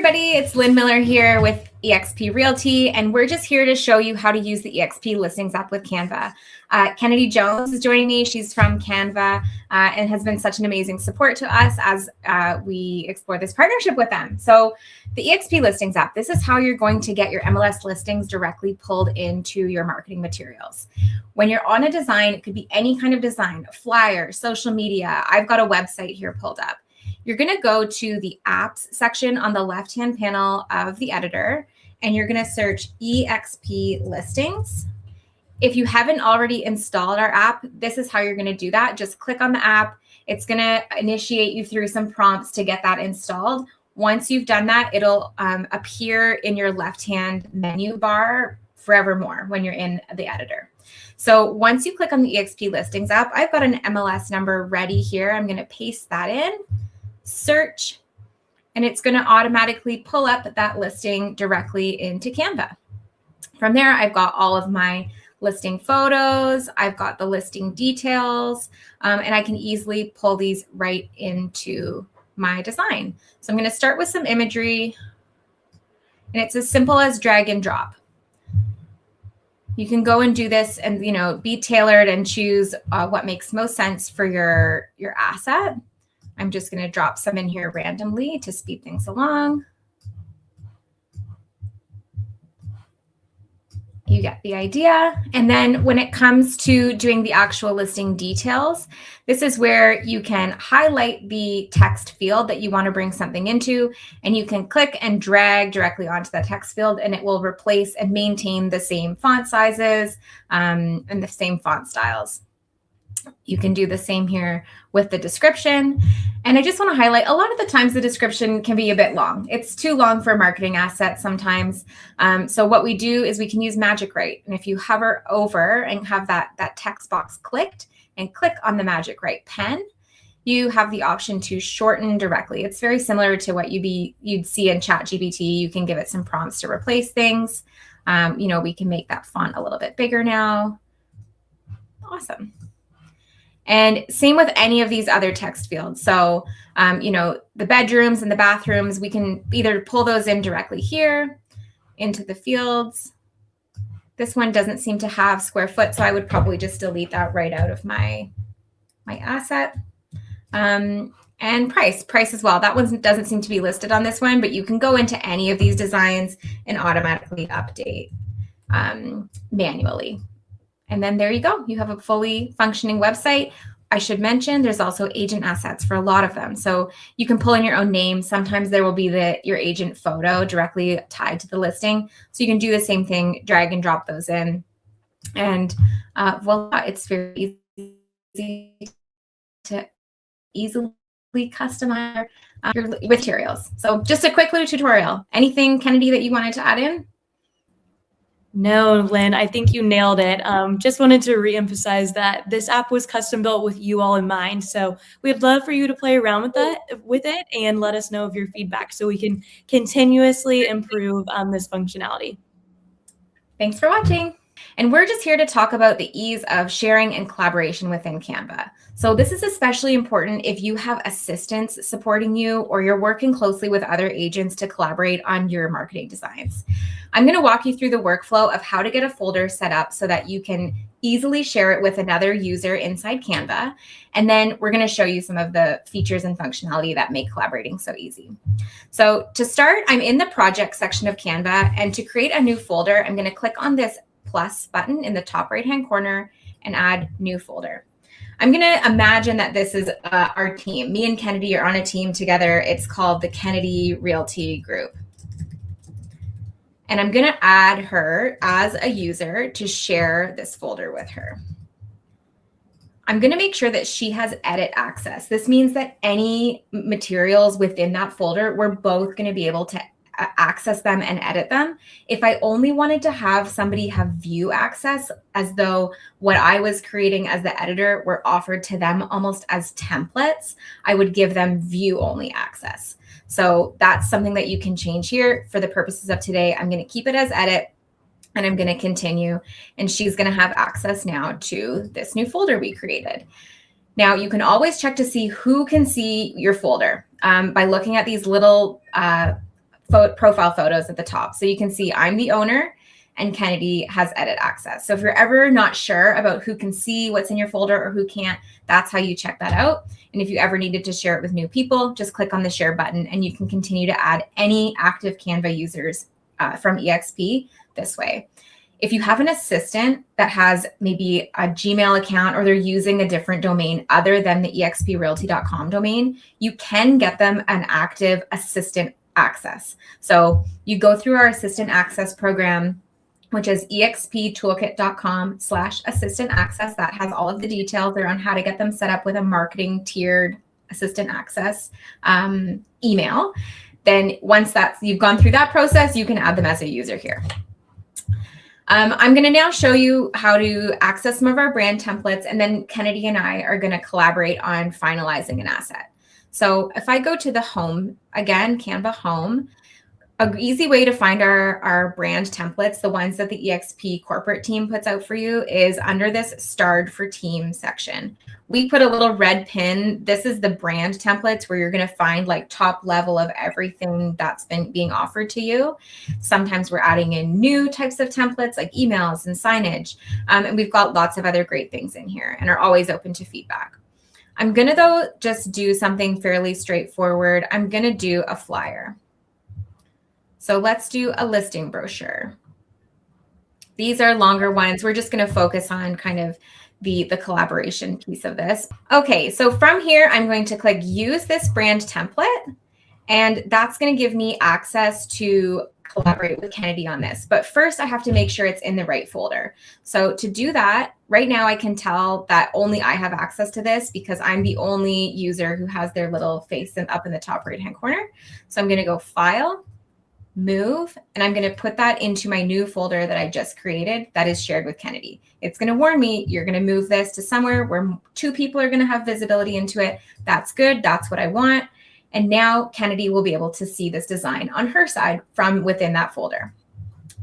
everybody, it's Lynne Miller here with eXp Realty, and we're just here to show you how to use the eXp Listings app with Canva. Kennedy Jones is joining me. She's from Canva and has been such an amazing support to us as we explore this partnership with them. So the eXp Listings app, this is how you're going to get your MLS listings directly pulled into your marketing materials. When you're on a design, it could be any kind of design, a flyer, social media. I've got a website here pulled up. You're going to go to the apps section on the left-hand panel of the editor, and you're going to search eXp Listings. If you haven't already installed our app, this is how you're going to do that. Just click on the app. It's going to initiate you through some prompts to get that installed. Once you've done that, it'll appear in your left-hand menu bar forevermore when you're in the editor. So once you click on the eXp Listings app, I've got an MLS number ready here. I'm going to paste that in. Search, and it's going to automatically pull up that listing directly into Canva. From there, I've got all of my listing photos, I've got the listing details, and I can easily pull these right into my design. So I'm going to start with some imagery, and it's as simple as drag and drop. You can go and do this and be tailored and choose what makes most sense for your asset. I'm just going to drop some in here randomly to speed things along. You get the idea. And then when it comes to doing the actual listing details, this is where you can highlight the text field that you want to bring something into, and you can click and drag directly onto that text field, and it will replace and maintain the same font sizes and the same font styles. You can do the same here with the description. And I just want to highlight, a lot of the times the description can be a bit long. It's too long for a marketing asset sometimes. So what we do is we can use Magic Write. And if you hover over and have that text box clicked and click on the Magic Write pen, you have the option to shorten directly. It's very similar to what you'd see in ChatGPT. You can give it some prompts to replace things. We can make that font a little bit bigger now. Awesome. And same with any of these other text fields. So, the bedrooms and the bathrooms, we can either pull those in directly here into the fields. This one doesn't seem to have square foot, so I would probably just delete that right out of my asset. And price as well. That one doesn't seem to be listed on this one, but you can go into any of these designs and automatically update manually. And then there you go. You have a fully functioning website. I should mention there's also agent assets for a lot of them. So you can pull in your own name. Sometimes there will be your agent photo directly tied to the listing. So you can do the same thing, drag and drop those in. And voila, it's very easy to easily customize your materials. So just a quick little tutorial. Anything, Kennedy, that you wanted to add in? No, Lynn, I think you nailed it. Just wanted to reemphasize that this app was custom built with you all in mind. So we'd love for you to play around with it and let us know of your feedback so we can continuously improve this functionality. Thanks for watching. And we're just here to talk about the ease of sharing and collaboration within Canva. So this is especially important if you have assistants supporting you or you're working closely with other agents to collaborate on your marketing designs. I'm going to walk you through the workflow of how to get a folder set up so that you can easily share it with another user inside Canva. And then we're going to show you some of the features and functionality that make collaborating so easy. So to start, I'm in the project section of Canva, and to create a new folder, I'm going to click on this plus button in the top right-hand corner and add new folder. I'm going to imagine that this is our team. Me and Kennedy are on a team together. It's called the Canvas Realty group. And I'm going to add her as a user to share this folder with her. I'm going to make sure that she has edit access. This means that any materials within that folder, we're both going to be able to access them and edit them. If I only wanted to have somebody have view access, as though what I was creating as the editor were offered to them almost as templates, I would give them view only access. So that's something that you can change here. For the purposes of today, I'm going to keep it as edit, and I'm going to continue, and she's going to have access now to this new folder we created. Now, you can always check to see who can see your folder by looking at these little profile photos at the top. So you can see I'm the owner and Kennedy has edit access. So if you're ever not sure about who can see what's in your folder or who can't, that's how you check that out. And if you ever needed to share it with new people, just click on the share button and you can continue to add any active Canva users from eXp this way. If you have an assistant that has maybe a Gmail account or they're using a different domain other than the exprealty.com domain, you can get them an active assistant access. So you go through our assistant access program, which is exptoolkit.com/assistant access. That has all of the details around how to get them set up with a marketing tiered assistant access email. Then once you've gone through that process, you can add them as a user here. I'm going to now show you how to access some of our brand templates, and then Kennedy and I are going to collaborate on finalizing an asset. So if I go to the home, again, Canva home, an easy way to find our brand templates, the ones that the eXp corporate team puts out for you, is under this starred for team section. We put a little red pin. This is the brand templates where you're going to find like top level of everything that's been being offered to you. Sometimes we're adding in new types of templates like emails and signage. And we've got lots of other great things in here and are always open to feedback. I'm going to, though, just do something fairly straightforward. I'm going to do a flyer. So let's do a listing brochure. These are longer ones. We're just going to focus on kind of the collaboration piece of this. Okay, so from here, I'm going to click use this brand template, and that's going to give me access to collaborate with Kennedy on this. But first, I have to make sure it's in the right folder. So to do that, right now I can tell that only I have access to this because I'm the only user who has their little face up in the top right-hand corner. So I'm going to go File, Move, and I'm going to put that into my new folder that I just created that is shared with Kennedy. It's going to warn me you're going to move this to somewhere where 2 people are going to have visibility into it. That's good. That's what I want. And now Kennedy will be able to see this design on her side from within that folder.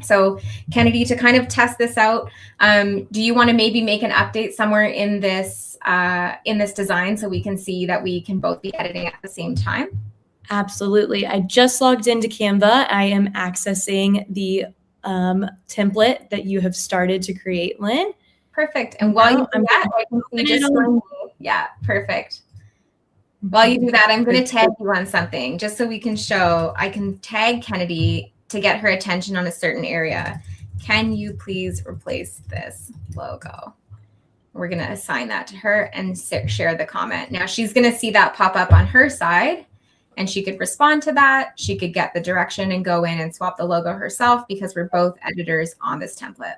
So Kennedy, to kind of test this out, do you want to maybe make an update somewhere in this design so we can see that we can both be editing at the same time? Absolutely. I just logged into Canva. I am accessing the template that you have started to create, Lynn. Perfect. And while you do that, I can see just yeah, perfect. While you do that, I'm going to tag you on something just so we can show. I can tag Kennedy to get her attention on a certain area. Can you please replace this logo? We're going to assign that to her and share the comment. Now she's going to see that pop up on her side, and she could respond to that. She could get the direction and go in and swap the logo herself because we're both editors on this template.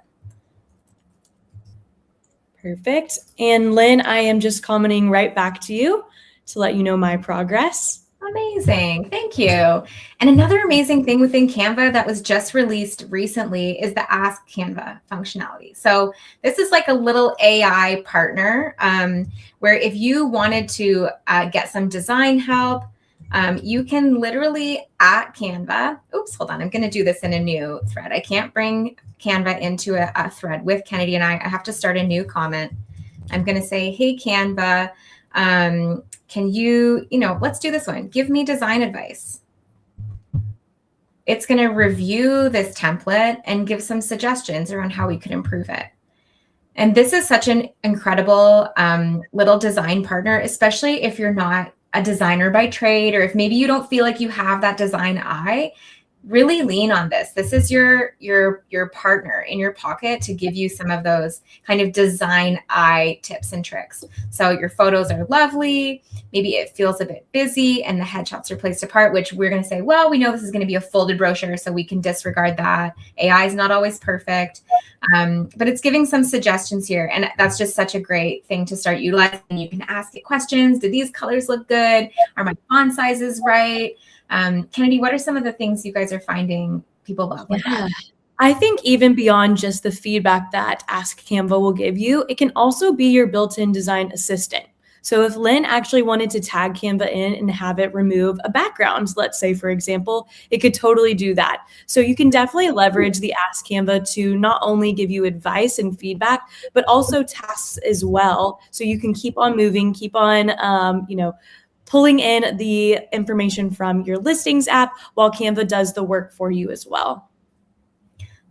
Perfect. And Lynn, I am just commenting right back to you to let you know my progress. Amazing. Thank you. And another amazing thing within Canva that was just released recently is the Ask Canva functionality. So this is like a little AI partner where if you wanted to get some design help, you can literally at Canva, oops, hold on. I'm going to do this in a new thread. I can't bring Canva into a thread with Kennedy and I have to start a new comment. I'm going to say, hey, Canva, can you, let's do this one. Give me design advice. It's going to review this template and give some suggestions around how we could improve it. And this is such an incredible little design partner, especially if you're not a designer by trade, or if maybe you don't feel like you have that design eye. Really lean on this. This is your partner in your pocket to give you some of those kind of design eye tips and tricks. So your photos are lovely. Maybe it feels a bit busy and the headshots are placed apart, which we're going to say, well, we know this is going to be a folded brochure, so we can disregard that. AI is not always perfect, but it's giving some suggestions here. And that's just such a great thing to start utilizing. You can ask it questions. Do these colors look good? Are my font sizes right? Kennedy, what are some of the things you guys are finding people love with that? I think even beyond just the feedback that Ask Canva will give you, it can also be your built-in design assistant. So if Lynn actually wanted to tag Canva in and have it remove a background, let's say, for example, it could totally do that. So you can definitely leverage the Ask Canva to not only give you advice and feedback, but also tasks as well. So you can keep on moving, keep on, pulling in the information from your listings app while Canva does the work for you as well.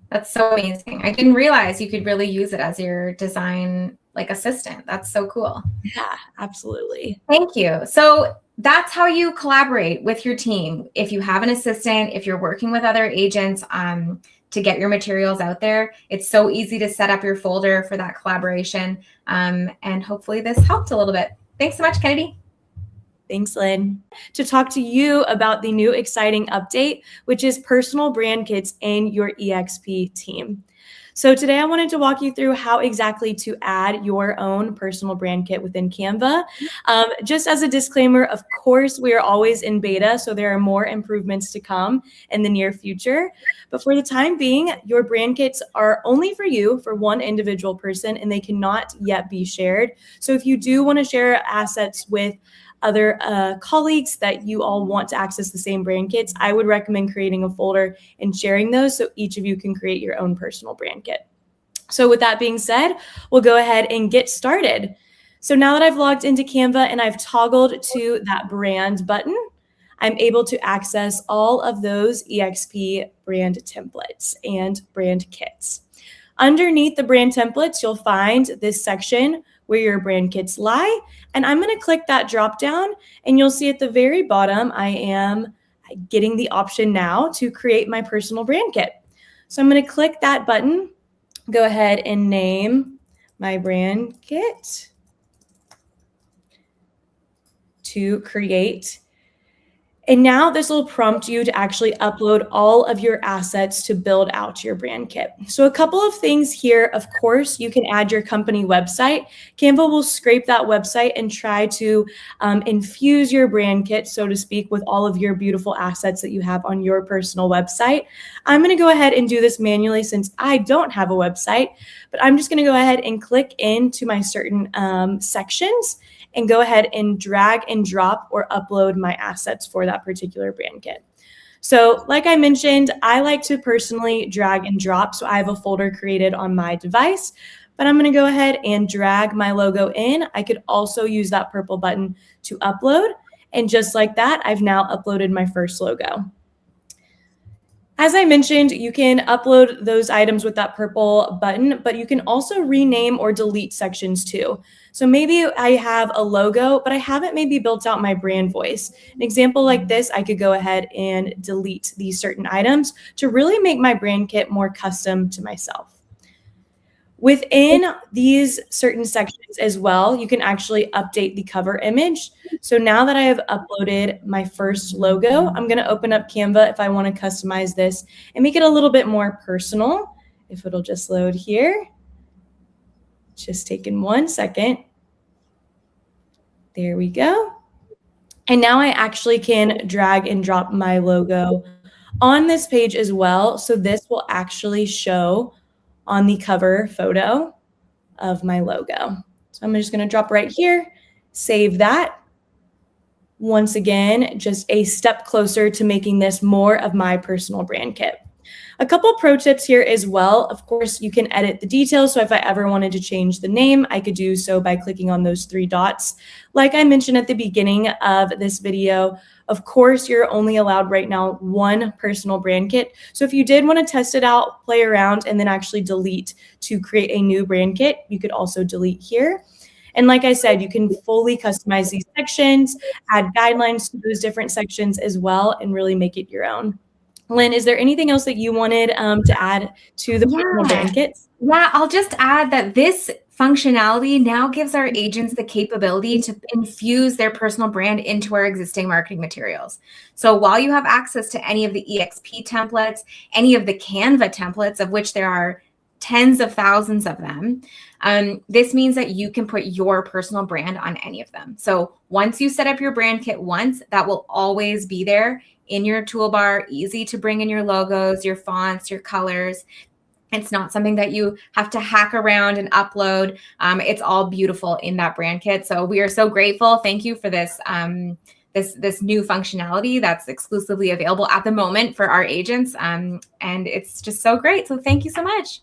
That's so amazing. I didn't realize you could really use it as your design assistant. That's so cool. Yeah, absolutely. Thank you. So that's how you collaborate with your team. If you have an assistant, if you're working with other agents to get your materials out there, it's so easy to set up your folder for that collaboration. And hopefully this helped a little bit. Thanks so much, Kennedy. Thanks, Lynn. To talk to you about the new exciting update, which is personal brand kits in your eXp team. So today I wanted to walk you through how exactly to add your own personal brand kit within Canva. Just as a disclaimer, of course, we are always in beta, so there are more improvements to come in the near future. But for the time being, your brand kits are only for you, for one individual person, and they cannot yet be shared. So if you do want to share assets with other colleagues that you all want to access the same brand kits, I would recommend creating a folder and sharing those so each of you can create your own personal brand kit. So with that being said, we'll go ahead and get started. So now that I've logged into Canva and I've toggled to that brand button, I'm able to access all of those eXp brand templates and brand kits. Underneath the brand templates, you'll find this section where your brand kits lie. And I'm going to click that drop down and you'll see at the very bottom, I am getting the option now to create my personal brand kit. So I'm going to click that button, go ahead and name my brand kit to create. And now this will prompt you to actually upload all of your assets to build out your brand kit. So a couple of things here, of course, you can add your company website. Canva will scrape that website and try to infuse your brand kit, so to speak, with all of your beautiful assets that you have on your personal website. I'm going to go ahead and do this manually since I don't have a website, but I'm just going to go ahead and click into my certain sections and go ahead and drag and drop or upload my assets for that particular brand kit. So like I mentioned, I like to personally drag and drop. So I have a folder created on my device, but I'm going to go ahead and drag my logo in. I could also use that purple button to upload. And just like that, I've now uploaded my first logo. As I mentioned, you can upload those items with that purple button, but you can also rename or delete sections too. So maybe I have a logo, but I haven't maybe built out my brand voice. An example like this, I could go ahead and delete these certain items to really make my brand kit more custom to myself. Within these certain sections as well, you can actually update the cover image. So now that I have uploaded my first logo, I'm going to open up Canva if I want to customize this and make it a little bit more personal. If it'll just load here. Just taking 1 second. There we go. And now I actually can drag and drop my logo on this page as well. So this will actually show on the cover photo of my logo. So I'm just going to drop right here, save that. Once again, just a step closer to making this more of my personal brand kit. A couple pro tips here as well. Of course, you can edit the details. So if I ever wanted to change the name, I could do so by clicking on those 3 dots. Like I mentioned at the beginning of this video, of course, you're only allowed right now 1 personal brand kit. So if you did want to test it out, play around, and then actually delete to create a new brand kit, you could also delete here. And like I said, you can fully customize these sections, add guidelines to those different sections as well, and really make it your own. Lynn, is there anything else that you wanted to add to the personal brand kits? Yeah, I'll just add that this functionality now gives our agents the capability to infuse their personal brand into our existing marketing materials. So while you have access to any of the eXp templates, any of the Canva templates, of which there are tens of thousands of them, this means that you can put your personal brand on any of them. So once you set up your brand kit once, that will always be there in your toolbar, easy to bring in your logos, your fonts, your colors. It's not something that you have to hack around and upload. It's all beautiful in that brand kit. So we are so grateful. Thank you for this, this new functionality that's exclusively available at the moment for our agents. And it's just so great. So thank you so much.